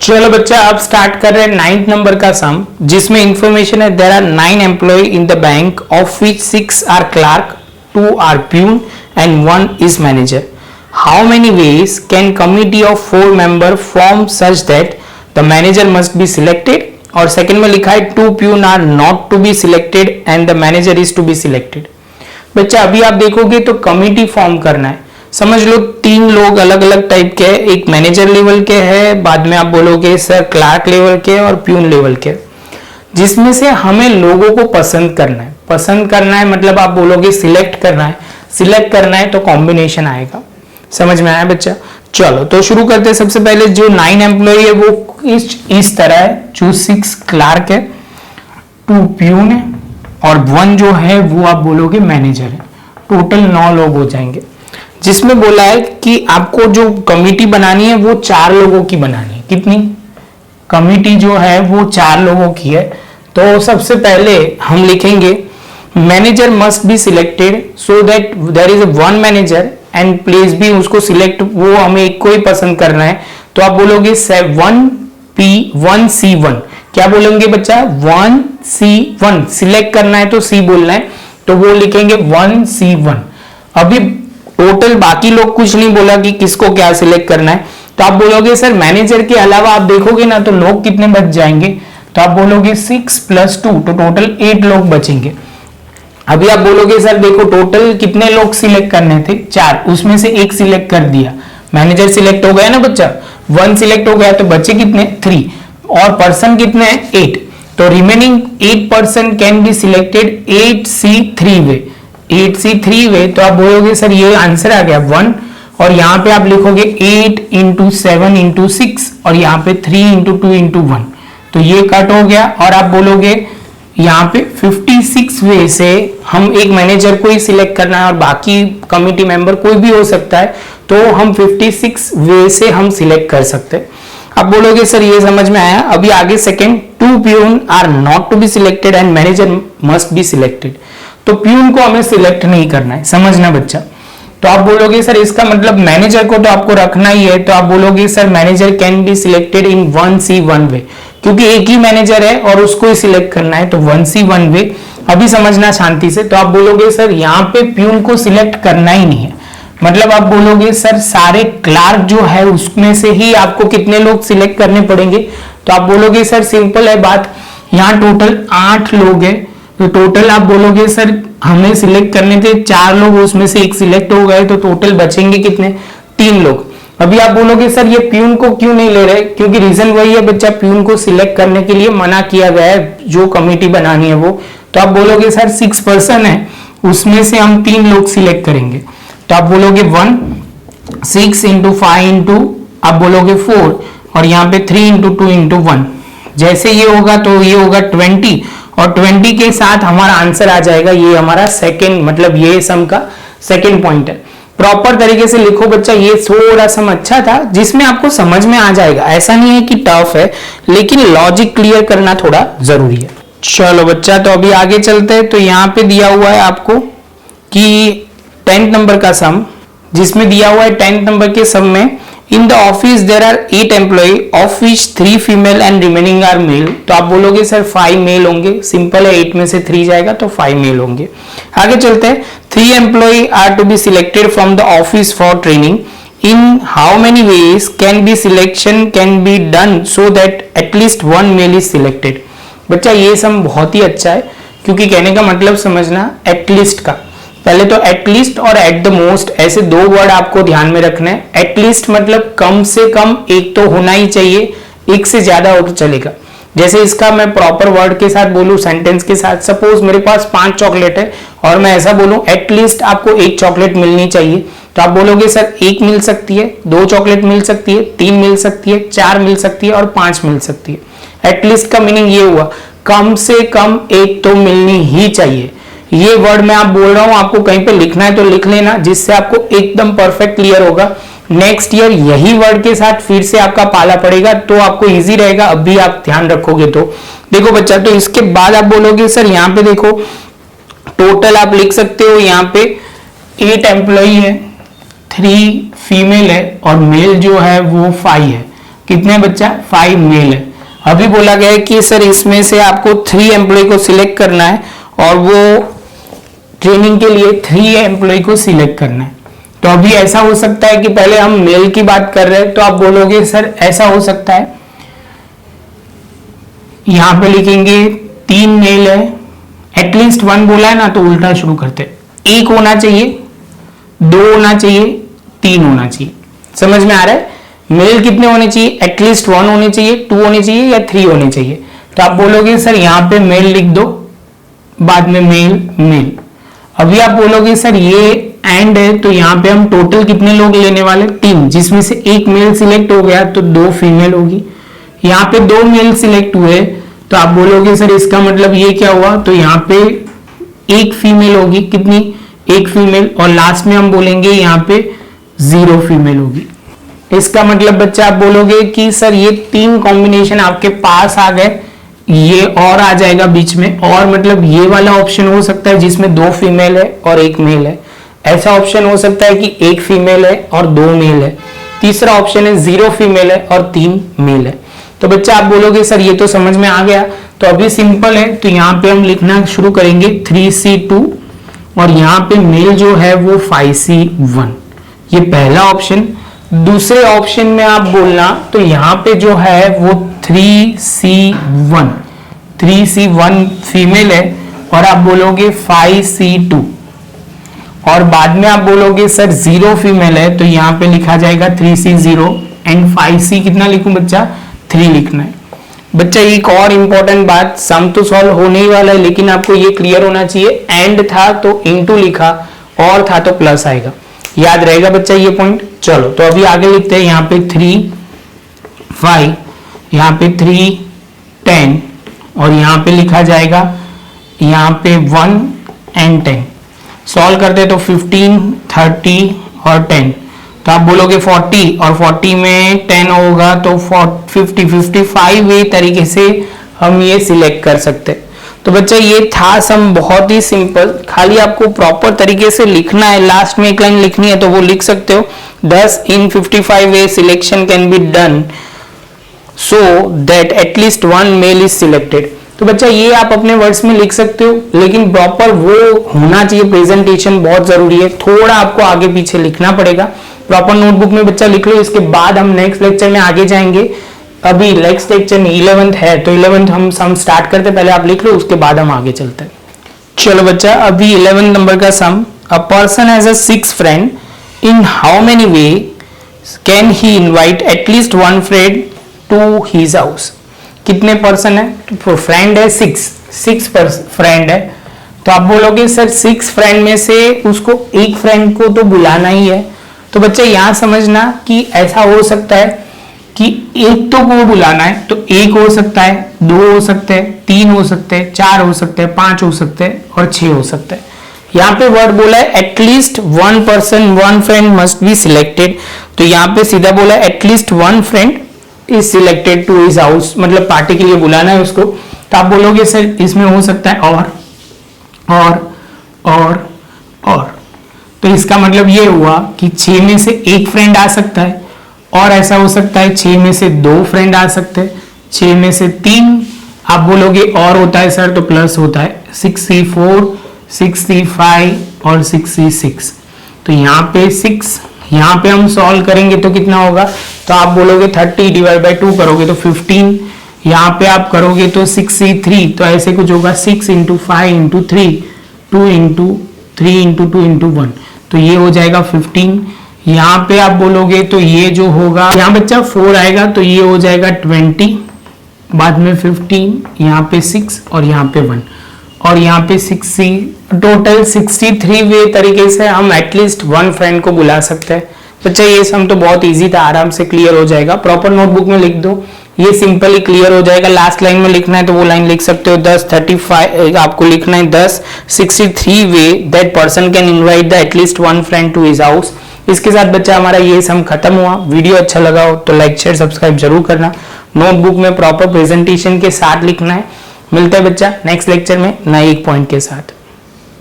चलो बच्चा अब स्टार्ट कर रहे हैं 9th नंबर का सम, जिसमें इंफॉर्मेशन है there are 9 employ in the bank of which 6 are clerk, 2 are peon and 1 is manager. How many ways can committee of 4 member form such that the manager must be selected. और second में लिखा है 2 peon are not to be selected and the manager is to be selected. बच्चा अभी आप देखोगे तो committee form करना है. समझ लो 3 लोग अलग अलग टाइप के हैं, एक मैनेजर लेवल के है, बाद में आप बोलोगे सर क्लार्क लेवल के और प्यून लेवल के, जिसमें से हमें लोगों को पसंद करना है. पसंद करना है मतलब आप बोलोगे सिलेक्ट करना है. सिलेक्ट करना है तो कॉम्बिनेशन आएगा. समझ में आया बच्चा? चलो तो शुरू करते हैं. सबसे पहले जो 9 एम्प्लॉय है वो इस तरह है. जो 6 क्लार्क है, 2 प्यून है और 1 जो है वो आप बोलोगे मैनेजर है. टोटल 9 लोग हो जाएंगे. जिसमें बोला है कि आपको जो कमिटी बनानी है वो 4 लोगों की बनानी है. कितनी? कमिटी जो है वो 4 लोगों की है. तो सबसे पहले हम लिखेंगे manager must be selected so that there is 1 manager and please भी उसको सिलेक्ट, वो हमें एक को ही पसंद करना है. तो आप बोलोगे 1P1C1. क्या बोलेंगे बच्चा? 1C1 सिलेक्ट करना है तो C बोलना है, तो वो लिखेंगे 1C1. अभी टोटल बाकी लोग कुछ नहीं बोला कि किसको क्या सिलेक्ट करना है. तो आप बोलोगे सर मैनेजर के अलावा आप देखोगे ना तो लोग कितने बच जाएंगे. तो आप बोलोगे 6 + 2, तो टोटल 8 लोग बचेंगे. अभी आप बोलोगे सर देखो टोटल कितने लोग सिलेक्ट करने थे? 4, उसमें से 1 सिलेक्ट कर दिया. मैनेजर सिलेक्ट हो गया ना बच्चा, 1 सिलेक्ट हो गया तो बचे कितने? 3. और पर्सन कितने हैं? 8. तो remaining 8 person can be selected 8C3 way. 8C3 वे. तो आप बोलोगे सर ये आंसर आ गया 1, और यहां पे आप लिखोगे 8 × 7 × 6 और यहाँ पे 3 × 2 × 1. तो ये कट हो गया. और आप बोलोगे यहाँ पे 56 वे से हम एक मैनेजर को ही सिलेक्ट करना है और बाकी कमिटी मेंबर कोई भी हो सकता है, तो हम 56 वे से हम सिलेक्ट कर सकते हैं. आप बोलोगे सर ये समझ में आया. अभी आगे second, 2 peon are not to be selected and manager must be selected. तो प्यून को हमें सिलेक्ट नहीं करना है. समझना बच्चा. तो आप बोलोगे सर इसका मतलब मैनेजर को तो आपको रखना ही है. तो आप बोलोगे sir manager can be selected in 1C1 वे, क्योंकि एक ही मैनेजर है और उसको ही सिलेक्ट करना है, तो 1C1 वे. अभी समझना शांति से. तो आप बोलोगे सर यहाँ पे प्यून को सिलेक्ट करना ही नहीं है. मतलब आप बोलोगे सर सारे क्लार्क जो है उसमें से ही आपको कितने लोग सिलेक्ट करने पड़ेंगे. तो आप बोलोगे सर सिंपल है बात, यहाँ टोटल 8 लोग है. तो टोटल आप बोलोगे सर हमें सिलेक्ट करने थे 4 लोग, उसमें से 1 सिलेक्ट हो गए, तो टोटल बचेंगे कितने? 3 लोग. अभी आप बोलोगे सर ये प्यून को क्यों नहीं ले रहे? क्योंकि रीजन वही है बच्चा, प्यून को सिलेक्ट करने के लिए मना किया गया है जो कमिटी बनानी है वो. तो आप बोलोगे सर 6 पर्सन है, उसमें से हम 3 लोग सिलेक्ट करेंगे. तो आप बोलोगे 1, 6 × 5 × आप बोलोगे 4 और यहाँ पे 3 × 2 × 1. जैसे ये होगा तो ये होगा 20 और 20 के साथ हमारा आंसर आ जाएगा. ये हमारा सेकंड, मतलब ये सम का सेकंड पॉइंट है. प्रॉपर तरीके से लिखो बच्चा. ये थोड़ा सम अच्छा था जिसमें आपको समझ में आ जाएगा. ऐसा नहीं है कि टफ है, लेकिन लॉजिक क्लियर करना थोड़ा जरूरी है. चलो बच्चा तो अभी आगे चलते हैं. तो यहाँ पे दिया हुआ है आपको कि 10th नंबर का सम, जिसमें दिया हुआ है 10th नंबर के सम में in the office there are 8 employ of which 3 female and remaining are male. तो आप बोलोगे सर 5 मेल होंगे. सिंपल है, 8 में से 3 जाएगा तो 5 मेल होंगे. आगे चलते हैं. 3 employ are to be selected from the office for training. In how many ways can be selection can be done so that at least 1 male is selected. बच्चा ये सम बहुत ही अच्छा है, क्योंकि कहने का मतलब समझना एटलीस्ट का. पहले तो एटलीस्ट और एट द मोस्ट, ऐसे 2 वर्ड आपको ध्यान में रखना है. एटलीस्ट मतलब कम से कम एक तो होना ही चाहिए, एक से ज्यादा हो तो चलेगा. जैसे इसका मैं प्रॉपर वर्ड के साथ बोलूं, सेंटेंस के साथ, सपोज मेरे पास 5 चॉकलेट है और मैं ऐसा बोलूं एटलीस्ट आपको 1 चॉकलेट मिलनी चाहिए. तो आप बोलोगे सर 1 मिल सकती है, 2 चॉकलेट मिल सकती है, 3 मिल सकती है, 4 मिल सकती है और 5 मिल सकती है. एटलीस्ट का मीनिंग ये हुआ कम से कम एक तो मिलनी ही चाहिए. ये वर्ड मैं आप बोल रहा हूं, आपको कहीं पे लिखना है तो लिख लेना, जिससे आपको एकदम परफेक्ट क्लियर होगा. नेक्स्ट ईयर यही वर्ड के साथ फिर से आपका पाला पड़ेगा तो आपको इजी रहेगा. अभी आप ध्यान रखोगे तो देखो बच्चा. तो इसके बाद आप बोलोगे सर यहाँ पे देखो टोटल आप लिख सकते हो. यहाँ पे 8 एम्प्लॉई है, 3 फीमेल है और मेल जो है वो 5 है. कितने बच्चा 5 मेल है। अभी बोला गया है कि सर इसमें से आपको 3 एम्प्लॉय को सिलेक्ट करना है और वो ट्रेनिंग के लिए 3 एम्प्लॉय को सिलेक्ट करना है। तो अभी ऐसा हो सकता है कि पहले हम मेल की बात कर रहे हैं, तो आप बोलोगे सर ऐसा हो सकता है, यहां पे लिखेंगे 3 मेल है, एटलीस्ट 1 बोला है ना, तो उल्टा शुरू करते, 1 होना चाहिए, 2 होना चाहिए, 3 होना चाहिए। समझ में आ रहा है? मेल कितने होने चाहिए? एटलीस्ट 1 होने चाहिए, 2 होने चाहिए या 3 होने चाहिए। तो आप बोलोगे सर यहां पे मेल लिख दो, बाद में मेल मेल। अभी आप बोलोगे सर ये एंड है, तो यहां पे हम टोटल कितने लोग लेने वाले? 3, जिसमें से 1 मेल सिलेक्ट हो गया तो 2 फीमेल होगी। यहाँ पे 2 मेल सिलेक्ट हुए, तो आप बोलोगे सर इसका मतलब ये क्या हुआ? तो यहाँ पे 1 फीमेल होगी, कितनी? 1 फीमेल, और लास्ट में हम बोलेंगे यहाँ पे 0 फीमेल होगी। इसका मतलब बच्चा आप बोलोगे कि सर ये 3 कॉम्बिनेशन आपके पास आ गए, ये और आ जाएगा बीच में, और मतलब ये वाला ऑप्शन हो सकता है जिसमें 2 फीमेल है और 1 मेल है। ऐसा ऑप्शन हो सकता है कि 1 फीमेल है और 2 मेल है। तीसरा ऑप्शन है 0 फीमेल है और 3 मेल है। तो बच्चा आप बोलोगे सर ये तो समझ में आ गया, तो अभी सिंपल है, तो यहाँ पे हम लिखना शुरू करेंगे 3C2 और यहाँ पे मेल जो है वो 5C1, ये पहला ऑप्शन। दूसरे ऑप्शन में आप बोलना, तो यहाँ पे जो है वो 3C1 फीमेल है और आप बोलोगे 5C2, और बाद में आप बोलोगे सर 0 फीमेल है, तो यहाँ पे लिखा जाएगा 3C0 एंड 5C कितना लिखूं बच्चा? 3 लिखना है। बच्चा एक और इंपॉर्टेंट बात, सम तो सॉल्व होने ही वाला है, लेकिन आपको ये क्लियर होना चाहिए, एंड था तो इनटू लिखा, और था तो प्लस आएगा। याद रहेगा बच्चा ये पॉइंट? चलो तो अभी आगे लिखते हैं, यहाँ पे 3 5, यहाँ पे 3 10, और यहाँ पे लिखा जाएगा यहाँ पे 1 एंड 10। सॉल्व करते तो 15 30 और 10, तो आप बोलोगे 40, और 40 में 10 होगा तो 50 55 ये तरीके से हम ये सिलेक्ट कर सकते हैं। तो बच्चा ये था सम, बहुत ही सिंपल, खाली आपको प्रॉपर तरीके से लिखना है। लास्ट में एक लाइन लिखनी है तो वो लिख सकते हो, 10 in 55 way selection can be done so that at least 1 male is selected। तो बच्चा ये आप अपने वर्ड्स में लिख सकते हो, लेकिन प्रॉपर वो होना चाहिए, प्रेजेंटेशन बहुत जरूरी है, थोड़ा आपको आगे पीछे लिखना पड़ेगा। प्रॉपर नोटबुक में बच्चा लिख लो, इसके बाद हम नेक्स्ट लेक्चर में आगे जाएंगे। अभी नेक्स्ट लेक्चर में 11th है, तो 11th हम स्टार्ट करते, पहले आप लिख लो, उसके बाद हम आगे चलते हैं। चलो बच्चा, अभी 11 नंबर का sum, a person has a 6 friend, in how many way can he invite at least 1 friend to his house. कितने पर्सन है? तो फ्रेंड है 6 फ्रेंड है, तो आप बोलोगे सर 6 फ्रेंड में से उसको एक फ्रेंड को तो बुलाना ही है। तो बच्चे यहां समझना कि ऐसा हो सकता है कि एक तो को बुलाना है, तो 1 हो सकता है, 2 हो सकते हैं, 3 हो सकते हैं, 4 हो सकते हैं, 5 हो सकते हैं और 6 हो सकते हैं। यहाँ पे वर्ड बोला है at least 1 person 1 friend must be selected, तो यहाँ पे सीधा बोला है at least 1 friend is selected to his house, मतलब पार्टी के लिए बुलाना है उसको। तो आप बोलोगे सर इसमें हो सकता है और, तो इसका मतलब ये हुआ कि 6 में से 1 फ्रेंड आ सकता है, और ऐसा हो सकता है 6 में से 2 फ्रेंड आ सकते हैं, 6 में से 3। आप बोलोगे और होता है सर, तो प्लस होता है 6C4 6C5 और 6C6। तो यहाँ पे 6, यहाँ पे हम सॉल्व करेंगे तो कितना होगा? तो आप बोलोगे 30 डिवाइड बाई 2 करोगे तो 15, यहाँ पे आप करोगे तो 6C3, तो ऐसे कुछ होगा 6 into 5 into 3, 2 into 3 into 2 into 1, तो ये हो जाएगा 15। यहाँ पे आप बोलोगे तो ये जो होगा, यहाँ बच्चा 4 आएगा तो ये हो जाएगा 20, बाद में 15, यहाँ पे 6 और यहाँ पे 1, और यहाँ पे 6C, टोटल 63 वे तरीके से हम एटलीस्ट 1 फ्रेंड को बुला सकते हैं। बच्चा ये सम तो बहुत इजी था, आराम से क्लियर हो जाएगा। प्रॉपर नोटबुक में लिख दो, ये सिंपली क्लियर हो जाएगा। लास्ट लाइन में लिखना है तो वो लाइन लिख सकते हो, 10 35 आपको लिखना है 10 63 way that person can invite the at least 1 friend to his house. इसके साथ बच्चा हमारा ये सम खत्म हुआ। वीडियो अच्छा लगा हो तो लाइक शेयर सब्सक्राइब जरूर करना। नोटबुक में प्रॉपर प्रेजेंटेशन के साथ लिखना है। मिलता है बच्चा नेक्स्ट लेक्चर में नए एक पॉइंट के साथ।